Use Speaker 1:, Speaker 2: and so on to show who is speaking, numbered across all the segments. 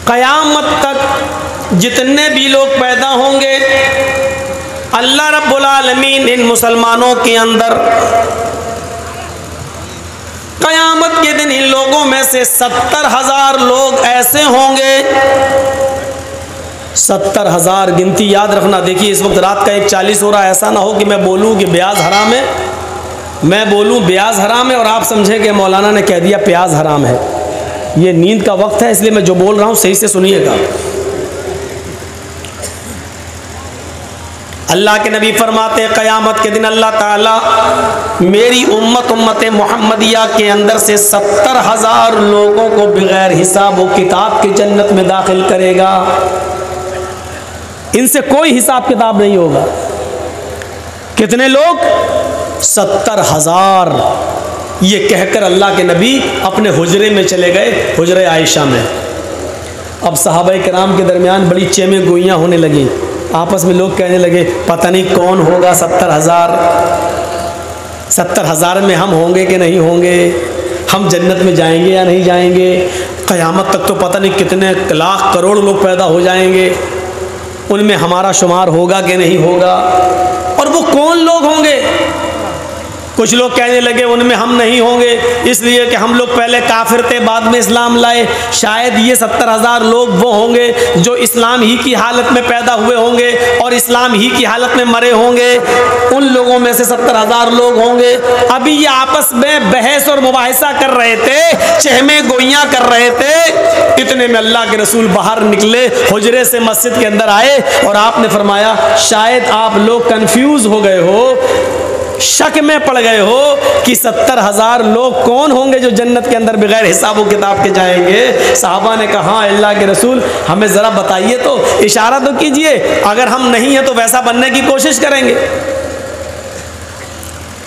Speaker 1: क़यामत तक जितने भी लोग पैदा होंगे, अल्लाह रब्बुल आलमीन इन मुसलमानों के अंदर क़यामत के दिन इन लोगों में से 70,000 लोग ऐसे होंगे, 70,000 गिनती याद रखना। देखिए इस वक्त रात का 1:40 हो रहा है, ऐसा ना हो कि मैं बोलूँ कि ब्याज हराम है, मैं बोलूँ ब्याज हराम है और आप समझें कि मौलाना ने कह दिया प्याज हराम है। ये नींद का वक्त है, इसलिए मैं जो बोल रहा हूँ सही से सुनिएगा। अल्लाह के नबी फरमाते हैं क़यामत के दिन अल्लाह ताला मेरी उम्मत मोहम्मदिया के अंदर से 70,000 लोगों को बगैर हिसाब व किताब के जन्नत में दाखिल करेगा। इनसे कोई हिसाब किताब नहीं होगा। कितने लोग? 70,000। ये कहकर अल्लाह के नबी अपने हुजरे में चले गए, हुजरे आयशा में। अब सहाबाए किराम के दरमियान बड़ी चेमें गोइयाँ होने लगी। आपस में लोग कहने लगे पता नहीं कौन होगा 70,000, 70,000 में हम होंगे कि नहीं होंगे, हम जन्नत में जाएंगे या नहीं जाएंगे। क़यामत तक तो पता नहीं कितने लाख करोड़ लोग पैदा हो जाएंगे, उनमें हमारा शुमार होगा कि नहीं होगा। और वो कौन लोग होंगे? कुछ लोग कहने लगे उनमें हम नहीं होंगे, इसलिए कि हम लोग पहले काफिर थे, बाद में इस्लाम लाए। शायद ये 70,000 लोग वो होंगे जो इस्लाम ही की हालत में पैदा हुए होंगे और इस्लाम ही की हालत में मरे होंगे। उन लोगों में से 70,000 लोग होंगे। अभी ये आपस में बहस और मुबाहिसा कर रहे थे, चहमे गोइयाँ कर रहे थे। इतने में अल्लाह के रसूल बाहर निकले, हुजरे से मस्जिद के अंदर आए और आपने फरमाया शायद आप लोग कंफ्यूज हो गए हो, शक में पड़ गए हो कि 70,000 लोग कौन होंगे जो जन्नत के अंदर बगैर हिसाब किताब के जाएंगे। साहबा ने कहा अल्लाह के रसूल हमें ज़रा बताइए, तो इशारा तो कीजिए, अगर हम नहीं हैं तो वैसा बनने की कोशिश करेंगे।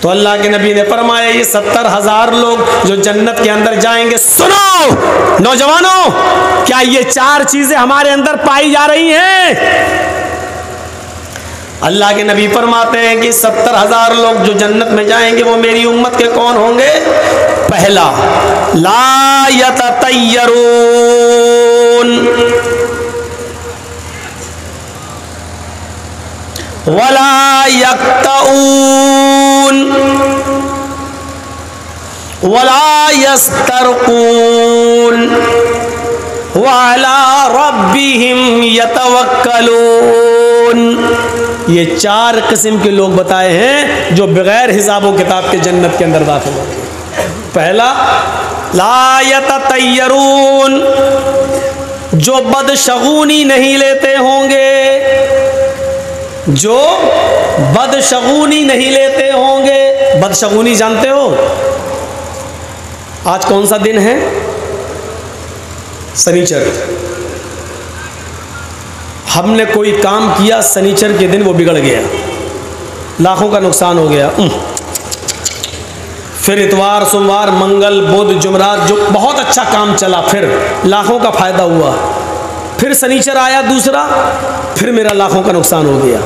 Speaker 1: तो अल्लाह के नबी ने फरमाया ये 70,000 लोग जो जन्नत के अंदर जाएंगे, सुनो नौजवानों, क्या ये 4 चीज़ें हमारे अंदर पाई जा रही हैं? अल्लाह के नबी फरमाते हैं कि 70,000 लोग जो जन्नत में जाएंगे वो मेरी उम्मत के कौन होंगे? पहला, ला यततय्यरून, वला यक्तऊन, वला यस्तरकून, वअला रब्बिहिम यतवक्कलून। ये 4 किस्म के लोग बताए हैं जो बगैर हिसाब व किताब के जन्नत के अंदर दाखिल होंगे। पहला, ला यततय्यरून, जो बदशगुनी नहीं लेते होंगे, जो बदशगुनी नहीं लेते होंगे। बदशगुनी जानते हो? आज कौन सा दिन है? शनिचर। हमने कोई काम किया शनिचर के दिन, वो बिगड़ गया, लाखों का नुकसान हो गया। फिर इतवार, सोमवार, मंगल, बुध, जुमरात जो बहुत अच्छा काम चला, फिर लाखों का फायदा हुआ। फिर शनिचर आया दूसरा, फिर मेरा लाखों का नुकसान हो गया।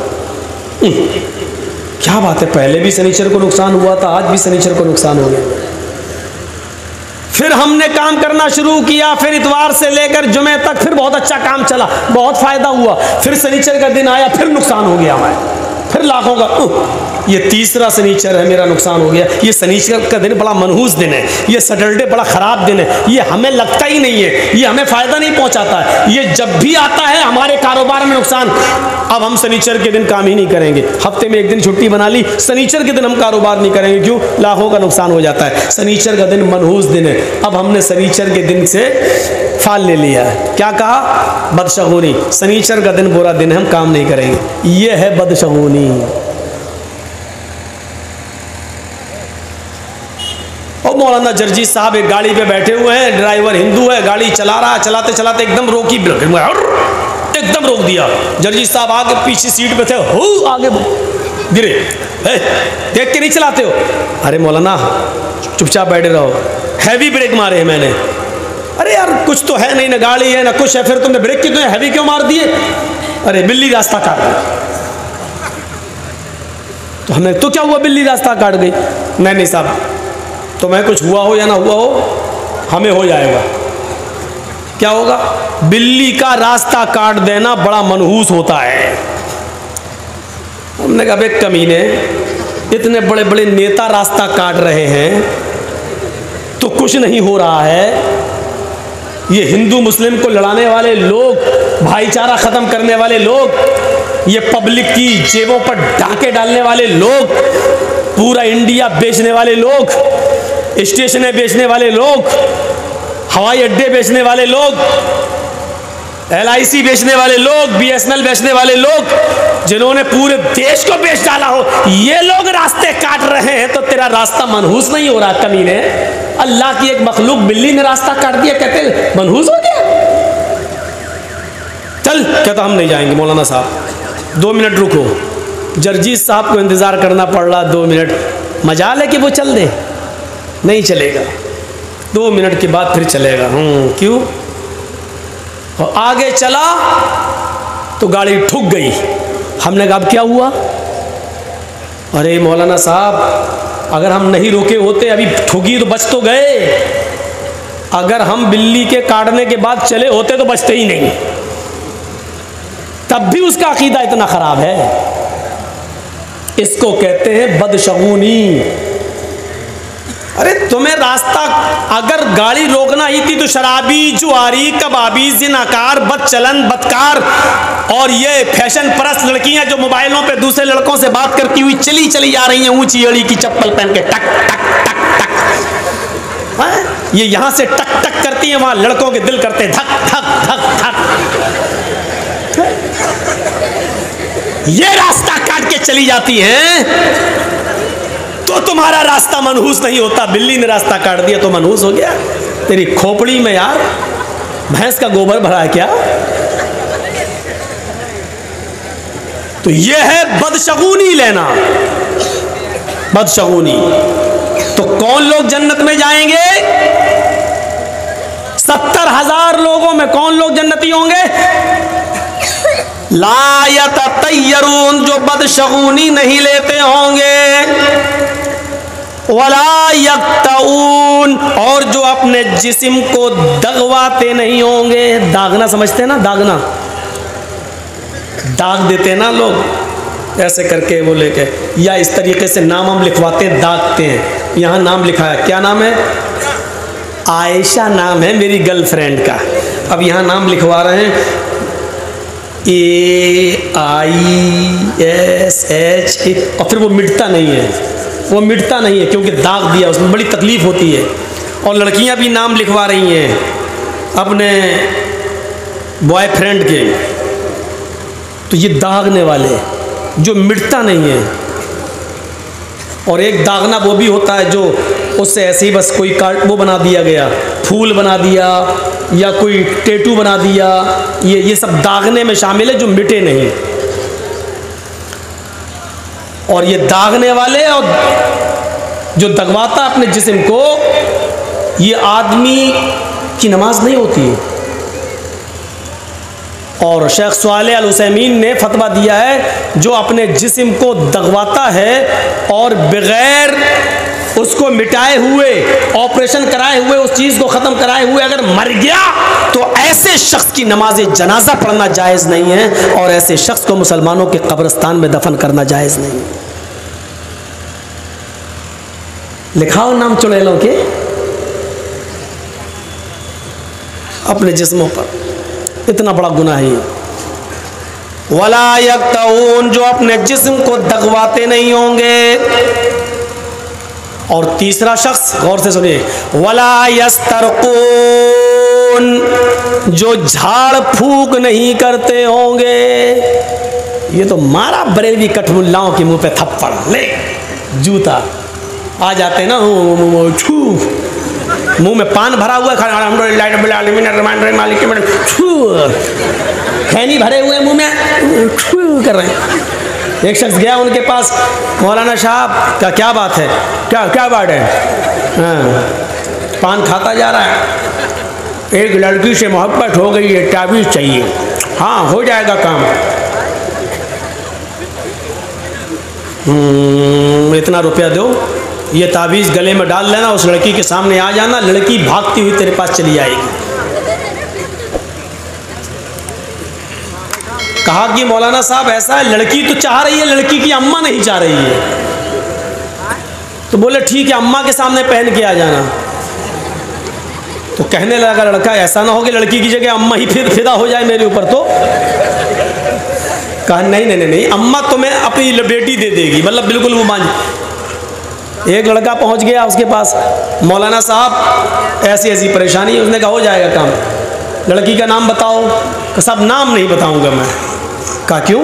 Speaker 1: क्या बात है, पहले भी शनिचर को नुकसान हुआ था, आज भी शनिचर को नुकसान हो गया। फिर हमने काम करना शुरू किया, फिर इतवार से लेकर जुमे तक फिर बहुत अच्छा काम चला, बहुत फायदा हुआ। फिर शनिचर का दिन आया, फिर नुकसान हो गया हमारा, फिर लाखों का। ये तीसरा शनिचर है, मेरा नुकसान हो गया। ये शनिचर का दिन बड़ा मनहूस दिन है, ये सैटरडे बड़ा ख़राब दिन है, ये हमें लगता ही नहीं है, ये हमें फ़ायदा नहीं पहुंचाता है। ये जब भी आता है हमारे कारोबार में नुकसान। अब हम शनिचर के दिन काम ही नहीं करेंगे, हफ्ते में एक दिन छुट्टी बना ली, शनिचर के दिन हम कारोबार नहीं करेंगे। क्यों? लाखों का नुकसान हो जाता है। शनिचर का दिन मनहूस दिन है। अब हमने शनिचर के दिन से फाल ले लिया है। क्या कहा? बदशगुनी। शनिचर का दिन बुरा दिन है, हम काम नहीं करेंगे। ये है बदशगुनी। और मौलाना जर्जी साहब एक गाड़ी पे बैठे हुए हैं, ड्राइवर हिंदू है, गाड़ी चला रहा है, चलाते चलाते एकदम रोकी, एकदम रोक दिया। जर्जी साहब आगे पीछे सीट पे थे, हो आगे गिरे। देख के नहीं चलाते हो? अरे मौलाना चुपचाप बैठे रहो। हैवी ब्रेक मारे हैं मैंने। अरे यार कुछ तो है नहीं, ना गाड़ी है ना कुछ है, फिर तुमने ब्रेक क्यों हैवी क्यों मार दिए? अरे बिल्ली रास्ता काट गई। तो हमने तो क्या हुआ, बिल्ली रास्ता काट गई? नहीं साहब, तुम्हें कुछ हुआ हो या ना हुआ हो, हमें हो जाएगा। क्या होगा? बिल्ली का रास्ता काट देना बड़ा मनहूस होता है। हमने कहा, बे कमीने, इतने बड़े बड़े नेता रास्ता काट रहे हैं तो कुछ नहीं हो रहा है। ये हिंदू मुस्लिम को लड़ाने वाले लोग, भाईचारा खत्म करने वाले लोग, ये पब्लिक की जेबों पर डाके डालने वाले लोग, पूरा इंडिया बेचने वाले लोग, स्टेशनें बेचने वाले लोग, हवाई अड्डे बेचने वाले लोग, LIC बेचने वाले लोग, BSNL बेचने वाले लोग, जिन्होंने पूरे देश को बेच डाला हो, ये लोग रास्ते काट रहे हैं तो तेरा रास्ता मनहूस नहीं हो रहा कमीने? अल्लाह की एक मखलूक बिल्ली ने रास्ता काट दिया, कहते मनहूस हो गया? चल, कहता हम नहीं जाएंगे। मौलाना साहब 2 मिनट रुको। जर्जीस साहब को इंतजार करना पड़ रहा 2 मिनट। मजाल है कि वो चल दे? नहीं चलेगा। 2 मिनट के बाद फिर चलेगा। क्यों? और आगे चला तो गाड़ी ठुक गई। हमने कहा अब क्या हुआ? अरे मौलाना साहब, अगर हम नहीं रोके होते, अभी ठुकी तो बच तो गए। अगर हम बिल्ली के काटने के बाद चले होते तो बचते ही नहीं। तब भी उसका अकीदा इतना खराब है। इसको कहते हैं बदशगुनी। अरे तुम्हें रास्ता, अगर गाड़ी रोकना ही थी तो शराबी, जुआरी, कबाबी, जिनाकार, बदचलन, बदकार और ये फैशन परस्त लड़कियां जो मोबाइलों पे दूसरे लड़कों से बात करती हुई चली चली जा रही हैं ऊंची अड़ी की चप्पल पहन के, टक टक टक टक। हाँ? ये यहां से टक टक करती हैं, वहां लड़कों के दिल करते धक धक धक धक। ये रास्ता काट के चली जाती हैं तो तुम्हारा रास्ता मनहूस नहीं होता। बिल्ली ने रास्ता काट दिया तो मनहूस हो गया? तेरी खोपड़ी में यार भैंस का गोबर भरा है क्या? तो यह है बदशगुनी लेना, बदशगुनी। तो कौन लोग जन्नत में जाएंगे? 70,000 लोगों में कौन लोग जन्नती होंगे? ला यततय्यरून, जो बदशगुनी नहीं लेते होंगे। वला यक्तऊन, और जो अपने जिस्म को दगवाते नहीं होंगे। दागना समझते हैं ना? दागना, दाग देते हैं ना लोग ऐसे करके वो लेके, या इस तरीके से नाम हम लिखवाते हैं, दागते हैं। यहाँ नाम लिखा है, क्या नाम है? आयशा नाम है मेरी गर्लफ्रेंड का। अब यहाँ नाम लिखवा रहे हैं AISH, और फिर वो मिटता नहीं है, वो मिटता नहीं है क्योंकि दाग दिया, उसमें बड़ी तकलीफ होती है। और लड़कियां भी नाम लिखवा रही हैं अपने बॉयफ्रेंड के, तो ये दागने वाले जो मिटता नहीं है। और एक दागना वो भी होता है जो उससे ऐसे ही बस कोई वो बना दिया गया, फूल बना दिया या कोई टैटू बना दिया, ये सब दागने में शामिल है जो मिटे नहीं। और ये दागने वाले और जो दगवाता अपने जिस्म को, ये आदमी की नमाज नहीं होती है। और शेख सालेह अल उसैमीन ने फतवा दिया है, जो अपने जिस्म को दगवाता है और बगैर उसको मिटाए हुए, ऑपरेशन कराए हुए, उस चीज़ को ख़त्म कराए हुए अगर मर गया तो ऐसे शख्स की नमाज जनाजा पढ़ना जायज़ नहीं है, और ऐसे शख्स को मुसलमानों के कब्रिस्तान में दफन करना जायज़ नहीं है। लिखाओ नाम चुड़ैलों के अपने जिस्मों पर, इतना बड़ा गुनाह है। वला यक्तऊन, जो अपने जिस्म को दगवाते नहीं होंगे। और तीसरा शख्स, गौर से सुनिए, वला यस्तरकून, जो झाड़ फूक नहीं करते होंगे। ये तो मारा बरेलवी कठमुल्लाओं के मुंह पे थप्पड़, ले जूता आ जाते हैं ना, मुंह में पान भरा हुआ है, खैनी भरे हुए मुंह में कर रहे हैं। एक शख्स गया उनके पास, मौलाना साहब का क्या बात है? क्या बात है? हाँ, पान खाता जा रहा है, एक लड़की से मोहब्बत हो गई है, ताबीज़ चाहिए। हाँ, हो जाएगा काम। इतना रुपया दो, ये ताबीज़ गले में डाल लेना, उस लड़की के सामने आ जाना, लड़की भागती हुई तेरे पास चली आएगी। कहा कि मौलाना साहब ऐसा है, लड़की तो चाह रही है, लड़की की अम्मा नहीं चाह रही है। तो बोले ठीक है, अम्मा के सामने पहन के आ जाना। तो कहने लगा लड़का, ऐसा ना हो कि लड़की की जगह अम्मा ही फिर फिदा हो जाए मेरे ऊपर। तो कहा नहीं नहीं नहीं, अम्मा तुम्हें अपनी बेटी दे देगी, मतलब बिल्कुल वो मान। एक लड़का पहुंच गया उसके पास, मौलाना साहब ऐसी ऐसी परेशानी है। उसने कहा हो जाएगा काम, लड़की का नाम बताओ। साहब नाम नहीं बताऊंगा मैं। कहा क्यों?